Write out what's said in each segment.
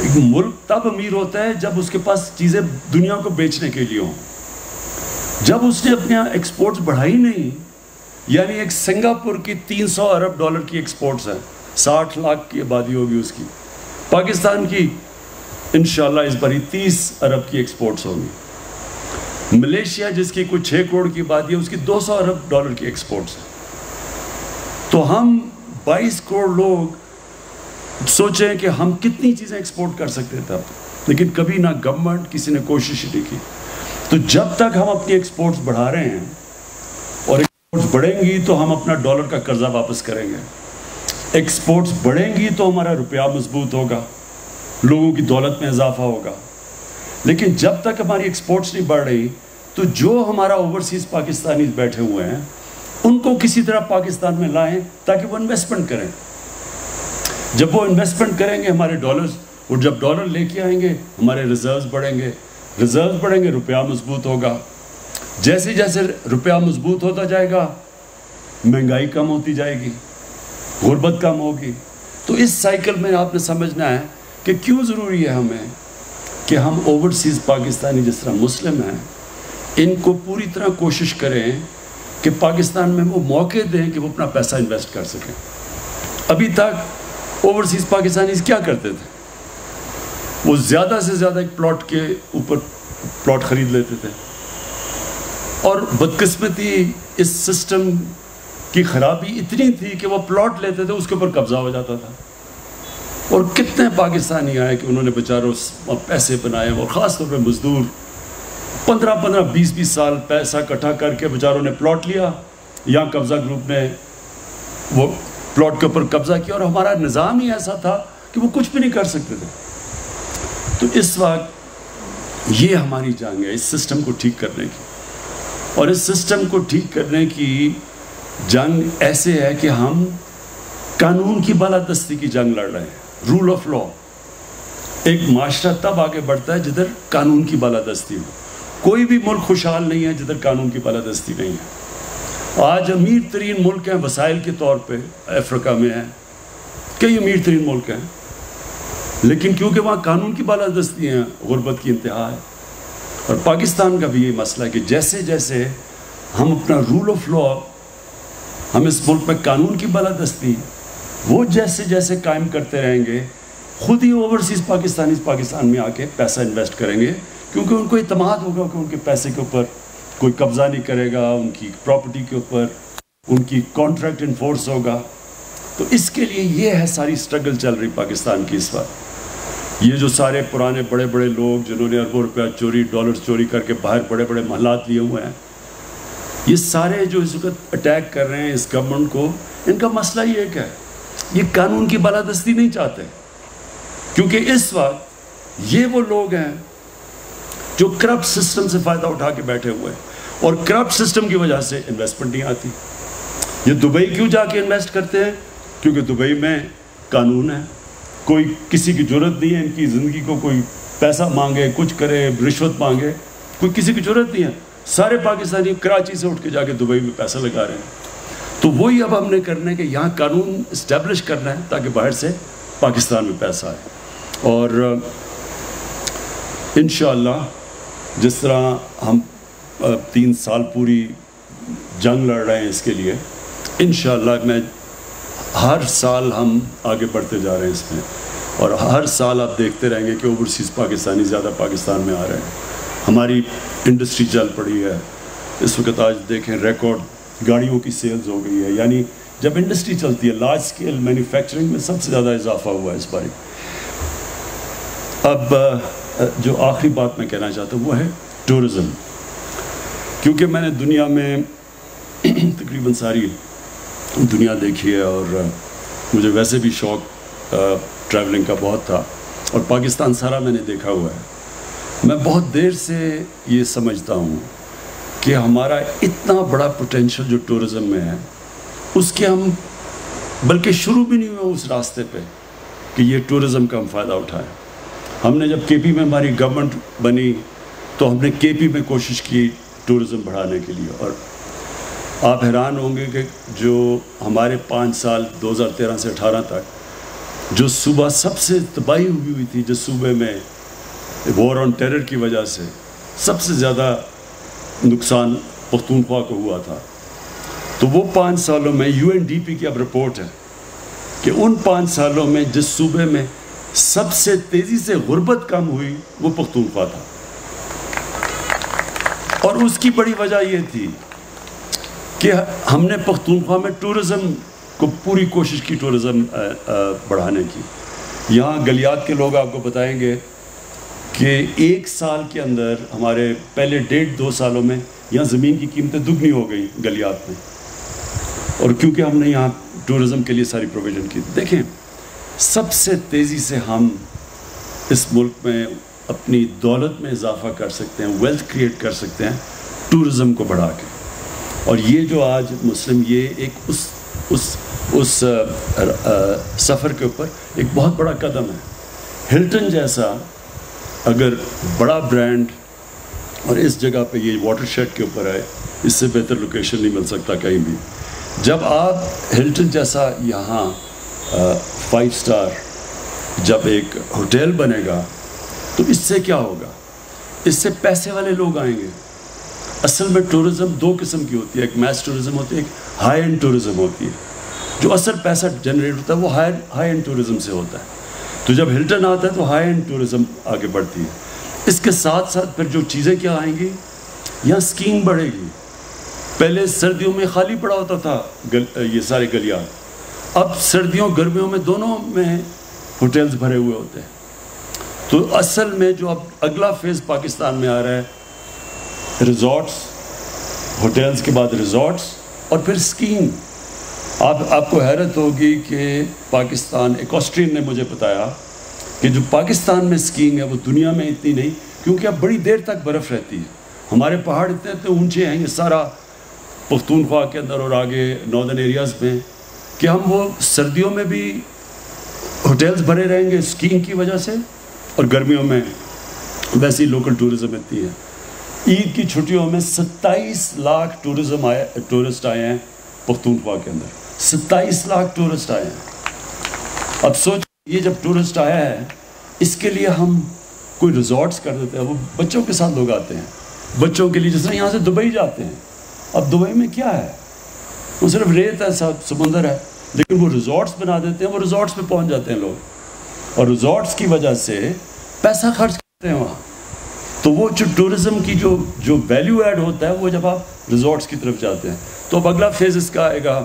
ایک ملک تب امیر ہوتا ہے جب اس کے پاس چیزیں دنیا کو بیچنے کے لیے ہوں. جب اس نے اپنے ایکسپورٹس بڑھائی نہیں، یعنی ایک سنگاپور کی 300 ارب ڈالر کی ایکسپورٹس ہیں، 60 لاکھ کی آبادی ہوگی اس کی. پاکستان کی انشاءاللہ اس باری 30 ارب کی ایکسپورٹس ہوگی. ملیشیا جس کی کوئی 6 کروڑ کی آبادی ہے، اس کی 200 ارب ڈالر کی ایکسپورٹس ہیں. تو ہم 22 کروڑ لوگ سوچیں کہ ہم کتنی چیزیں ایکسپورٹ کر سکتے تھے، لیکن کبھی نہ گورنمنٹ کسی نے کوشش نہیں کی. تو جب تک ہم اپنی ایکسپورٹس بڑھا رہے ہیں اور ایکسپورٹس بڑھیں گی تو ہم اپنا ڈالر کا قرضہ واپس کریں گے. ایکسپورٹس بڑھیں گی تو ہمارا روپیہ مضبوط ہوگا، لوگوں کی دولت میں اضافہ ہوگا. لیکن جب تک ہماری ایکسپورٹس نہیں بڑھ رہی تو جو ہمارا اوورسیز پاکستانیز بیٹھے ہوئے ہیں ان کو کسی طرح پاکستان میں لائیں تاکہ وہ انویسٹمنٹ کریں. جب وہ انویسٹمنٹ کریں گے ہمارے ڈالرز، اور جب ڈالر لے کے آئیں گے ہمارے ریزروز بڑھیں گے، ریزروز بڑھیں گے، روپیہ مضبوط ہوگا. جیسے جیسے روپیہ مضبوط ہوتا جائے گا مہنگائی کم ہوتی جائے گی، غربت کم ہوگی. تو اس سائیکل میں آپ نے سمجھنا ہے کہ کیوں ضروری ہے ہمیں کہ ہم اوورسیز پاکستانی جس طرح مسلم ہیں ان کو پوری طرح کوشش کریں کہ پاکستان میں وہ موقع دیں کہ وہ اپنا پیسہ انویسٹ کر سکیں. ابھی تک اوورسیز پاکستانیز کیا کرتے تھے؟ وہ زیادہ سے زیادہ ایک پلاٹ کے اوپر پلاٹ خرید لیتے تھے، اور بدقسمتی اس سسٹم کی خرابی اتنی تھی کہ وہ پلاٹ لیتے تھے، اس کے اوپر قبضہ ہو جاتا تھا. اور کتنے پاکستانی آئے کہ انہوں نے بیچاروں پیسے بنائے، اور خاص طور پہ مزدور 15-20 سال پیسہ اکٹھا کر کے بیچاروں نے پلاٹ لیا. یہاں قبضہ گروپ نے وہ پلاٹ کے اوپر قبضہ کیا، اور ہمارا نظام ہی ایسا تھا کہ وہ کچھ بھی نہیں کر سکتے تھے. تو اس وقت یہ ہماری جنگ ہے اس سسٹم کو ٹھیک کرنے کی، اور اس سسٹم کو ٹھیک کرنے کی جنگ ایسے ہے کہ ہم قانون کی بالادستی کی جنگ لڑ رہے ہیں. Rule of law. ایک معاشرہ تب آگے بڑھتا ہے جدھر قانون کی بالادستی ہو. کوئی بھی ملک خوشحال نہیں ہے جدھر قانون کی بالادستی نہیں ہے. آج امیر ترین ملک ہیں وسائل کے طور پہ افریقہ میں ہیں، کئی امیر ترین ملک ہیں، لیکن کیونکہ وہاں قانون کی بالادستی ہیں غربت کی انتہا ہے. اور پاکستان کا بھی یہ مسئلہ ہے کہ جیسے جیسے ہم اپنا رول آف لا، ہم اس ملک میں قانون کی بالادستی وہ جیسے جیسے قائم کرتے رہیں گے، خود ہی اوورسیز پاکستان میں آ کے پیسہ انویسٹ کریں گے، کیونکہ ان کو اعتماد ہوگا کہ ان کے پیسے کے اوپر کوئی قبضہ نہیں کرے گا، ان کی پراپرٹی کے اوپر ان کی کانٹریکٹ انفورس ہوگا. تو اس کے لیے یہ ہے ساری سٹرگل چل رہی پاکستان کی اس وقت. یہ جو سارے پرانے بڑے بڑے لوگ جنہوں نے اربوں روپیہ چوری، ڈالرز چوری کر کے باہر بڑے بڑے محلات لیے ہوئے ہیں، یہ سارے جو اس وقت اٹیک کر رہے ہیں اس گورنمنٹ کو، ان کا مسئلہ یہ ایک ہے، یہ قانون کی بالادستی نہیں چاہتے. کیونکہ اس وقت یہ وہ لوگ ہیں جو کرپٹ سسٹم سے فائدہ اٹھا کے بیٹھے ہوئے ہیں، اور کرپٹ سسٹم کی وجہ سے انویسٹمنٹ نہیں آتی. یہ دبئی کیوں جا کے انویسٹ کرتے ہیں؟ کیونکہ دبئی میں قانون ہے، کوئی کسی کی ضرورت نہیں ہے ان کی زندگی کو کوئی پیسہ مانگے، کچھ کرے، رشوت مانگے، کوئی کسی کی ضرورت نہیں ہے. سارے پاکستانی کراچی سے اٹھ کے جا کے دبئی میں پیسہ لگا رہے ہیں. تو وہی اب ہم نے کرنا ہے کہ یہاں قانون اسٹیبلش کرنا ہے تاکہ باہر سے پاکستان میں پیسہ آئے. اور انشاءاللہ جس طرح ہم 3 سال پوری جنگ لڑ رہے ہیں اس کے لیے، انشاءاللہ میں ہر سال ہم آگے بڑھتے جا رہے ہیں اس میں، اور ہر سال آپ دیکھتے رہیں گے کہ اوورسیز پاکستانی زیادہ پاکستان میں آ رہے ہیں. ہماری انڈسٹری چل پڑی ہے اس وقت. آج دیکھیں ریکارڈ گاڑیوں کی سیلز ہو گئی ہے. یعنی جب انڈسٹری چلتی ہے لارج اسکیل مینوفیکچرنگ میں سب سے زیادہ اضافہ ہوا ہے اس باری. اب جو آخری بات میں کہنا چاہتا ہوں وہ ہے ٹورزم. کیونکہ میں نے دنیا میں تقریباً ساری دنیا دیکھی ہے، اور مجھے ویسے بھی شوق ٹریولنگ کا بہت تھا، اور پاکستان سارا میں نے دیکھا ہوا ہے. میں بہت دیر سے یہ سمجھتا ہوں کہ ہمارا اتنا بڑا پوٹینشل جو ٹورزم میں ہے اس کے ہم بلکہ شروع بھی نہیں ہوئے اس راستے پہ کہ یہ ٹورزم کا ہم فائدہ اٹھائیں. ہم نے جب کے پی میں ہماری گورنمنٹ بنی تو ہم نے کے پی میں کوشش کی ٹورزم بڑھانے کے لیے، اور آپ حیران ہوں گے کہ جو ہمارے 5 سال 2013 سے 18 تک جو صوبہ سب سے تباہی ہوئی تھی، جس صوبے میں وار آن ٹیرر کی وجہ سے سب سے زیادہ نقصان پختونخوا کو ہوا تھا، تو وہ 5 سالوں میں UNDP کی اب رپورٹ ہے کہ ان 5 سالوں میں جس صوبے میں سب سے تیزی سے غربت کم ہوئی وہ پختونخوا تھا. اور اس کی بڑی وجہ یہ تھی کہ ہم نے پختونخوا میں ٹورزم کو پوری کوشش کی، ٹورزم بڑھانے کی. یہاں گلیات کے لوگ آپ کو بتائیں گے کہ 1 سال کے اندر ہمارے پہلے 1.5-2 سالوں میں یہاں زمین کی قیمتیں دگنی ہو گئی گلیات میں، اور کیونکہ ہم نے یہاں ٹورزم کے لیے ساری پروویژن کی. دیکھیں، سب سے تیزی سے ہم اس ملک میں اپنی دولت میں اضافہ کر سکتے ہیں، ویلتھ کریٹ کر سکتے ہیں ٹورزم کو بڑھا کے. اور یہ جو آج مسلم، یہ ایک اس سفر کے اوپر ایک بہت بڑا قدم ہے. ہلٹن جیسا اگر بڑا برانڈ اور اس جگہ پہ یہ واٹر شیڈ کے اوپر ہے، اس سے بہتر لوکیشن نہیں مل سکتا کہیں بھی. جب آپ ہلٹن جیسا یہاں 5 سٹار جب ایک ہوٹل بنے گا تو اس سے کیا ہوگا؟ اس سے پیسے والے لوگ آئیں گے. اصل میں ٹورزم 2 قسم کی ہوتی ہے، ایک میس ٹورزم ہوتی ہے، ایک ہائی اینڈ ٹورزم ہوتی ہے. جو اصل پیسہ جنریٹ ہوتا ہے وہ ہائی اینڈ ٹورزم سے ہوتا ہے. تو جب ہلٹن آتا ہے تو ہائی اینڈ ٹورزم آگے بڑھتی ہے. اس کے ساتھ ساتھ پھر جو چیزیں کیا آئیں گی، یہاں اسکیم بڑھے گی. پہلے سردیوں میں خالی پڑا ہوتا تھا یہ سارے گلیات، اب سردیوں گرمیوں میں دونوں میں ہوٹلز بھرے ہوئے ہوتے ہیں. تو اصل میں جو اب اگلا فیز پاکستان میں آ رہا ہے، ریزورٹس، ہوٹلز کے بعد ریزورٹس اور پھر اسکیم. آپ کو حیرت ہوگی کہ پاکستان، ایک آسٹرین نے مجھے بتایا کہ جو پاکستان میں اسکیئنگ ہے وہ دنیا میں اتنی نہیں، کیونکہ اب بڑی دیر تک برف رہتی ہے. ہمارے پہاڑ اتنے اونچے ہیں، یہ سارا پختونخوا کے اندر اور آگے ناردرن ایریاز میں، کہ ہم وہ سردیوں میں بھی ہوٹلز بھرے رہیں گے اسکیئنگ کی وجہ سے، اور گرمیوں میں ویسے ہی لوکل ٹورزم اتنی ہے. عید کی چھٹیوں میں 27 لاکھ ٹورسٹ آئے ہیں پختونخوا کے اندر. 27 لاکھ ٹورسٹ آئے ہیں. اب سوچ، یہ جب ٹورسٹ آیا ہے، اس کے لیے ہم کوئی ریزورٹس کر دیتے ہیں. وہ بچوں کے ساتھ لوگ آتے ہیں، بچوں کے لیے، جس طرح یہاں سے دبئی جاتے ہیں. اب دبئی میں کیا ہے؟ وہ صرف ریت ہے، سمندر ہے، لیکن وہ ریزورٹس بنا دیتے ہیں. وہ ریزورٹس پہ پہنچ جاتے ہیں لوگ، اور ریزورٹس کی وجہ سے پیسہ خرچ کرتے ہیں وہاں. تو وہ جو ٹورزم کی جو ویلیو ایڈ ہوتا ہے وہ جب آپ ریزورٹس کی طرف جاتے ہیں. تو اب اگلا فیز اس کا آئے گا،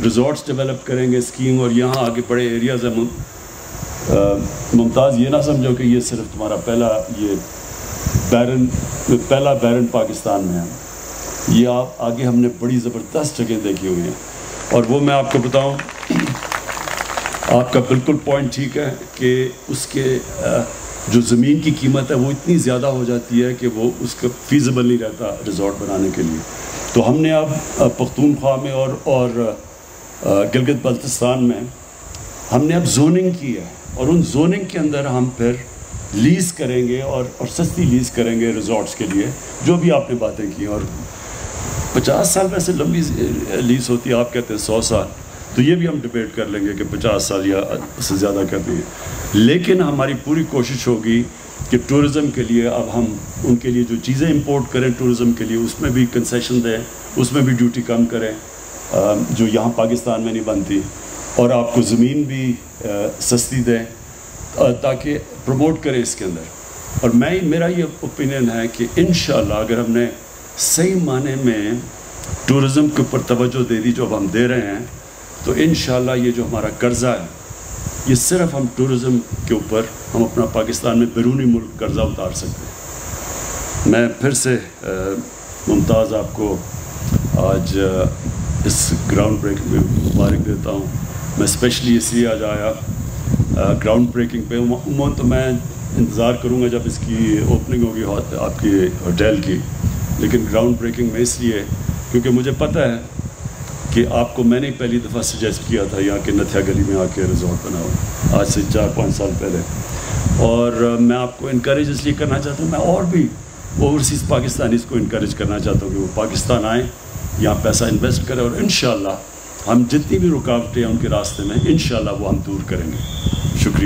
ریزورٹس ڈیولپ کریں گے، اسکیئنگ، اور یہاں آگے بڑے ایریاز ہیں. ممتاز، یہ نہ سمجھو کہ یہ صرف تمہارا پہلا بیرن پاکستان میں ہے. یہ آپ آگے ہم نے بڑی زبردست جگہ دیکھی ہوئی ہیں. اور وہ میں آپ کو بتاؤں، آپ کا بالکل پوائنٹ ٹھیک ہے کہ اس کے جو زمین کی قیمت ہے وہ اتنی زیادہ ہو جاتی ہے کہ وہ اس کا فیزیبل نہیں رہتا ریزورٹ بنانے کے لیے. تو ہم نے اب پختونخوا میں اور گلگت بلتستان میں ہم نے اب زوننگ کی ہے، اور ان زوننگ کے اندر ہم پھر لیز کریں گے اور سستی لیز کریں گے ریزورٹس کے لیے، جو بھی آپ نے باتیں کی. اور 50 سال ویسے لمبی لیز ہوتی ہے، آپ کہتے ہیں 100 سال، تو یہ بھی ہم ڈیبیٹ کر لیں گے کہ 50 سال یا اس سے زیادہ کرنی ہے. لیکن ہماری پوری کوشش ہوگی کہ ٹورزم کے لیے اب ہم ان کے لیے جو چیزیں امپورٹ کریں ٹورزم کے لیے، اس میں بھی کنسیشن دیں، اس میں بھی ڈیوٹی کم کریں جو یہاں پاکستان میں نہیں بنتی، اور آپ کو زمین بھی سستی دیں تاکہ پروموٹ کریں اس کے اندر. اور میرا یہ اوپینین ہے کہ انشاءاللہ اگر ہم نے صحیح معنی میں ٹورزم کے اوپر توجہ دے دی جو اب ہم دے رہے ہیں، تو انشاءاللہ یہ جو ہمارا قرضہ ہے، یہ صرف ہم ٹورزم کے اوپر ہم اپنا پاکستان میں بیرونی ملک قرضہ اتار سکتے ہیں. میں پھر سے ممتاز آپ کو آج اس گراؤنڈ بریکنگ میں مبارک دیتا ہوں. میں اسپیشلی اس لیے آج آیا گراؤنڈ بریکنگ پہ. عموماً تو میں انتظار کروں گا جب اس کی اوپننگ ہوگی آپ کی ہوٹل کی، لیکن گراؤنڈ بریکنگ میں اس لیے کیونکہ مجھے پتہ ہے کہ آپ کو میں نے پہلی دفعہ سجیسٹ کیا تھا یہاں کے نتھیا گلی میں آ کے ریزورٹ بناؤ آج سے 4-5 سال پہلے. اور میں آپ کو انکریج اس لیے کرنا چاہتا ہوں، میں اور بھی اوورسیز پاکستانیز کو انکریج کرنا چاہتا ہوں کہ وہ پاکستان آئیں، یہاں پیسہ انویسٹ کریں، اور انشاءاللہ ہم جتنی بھی رکاوٹیں ہیں ان کے راستے میں انشاءاللہ وہ ہم دور کریں گے.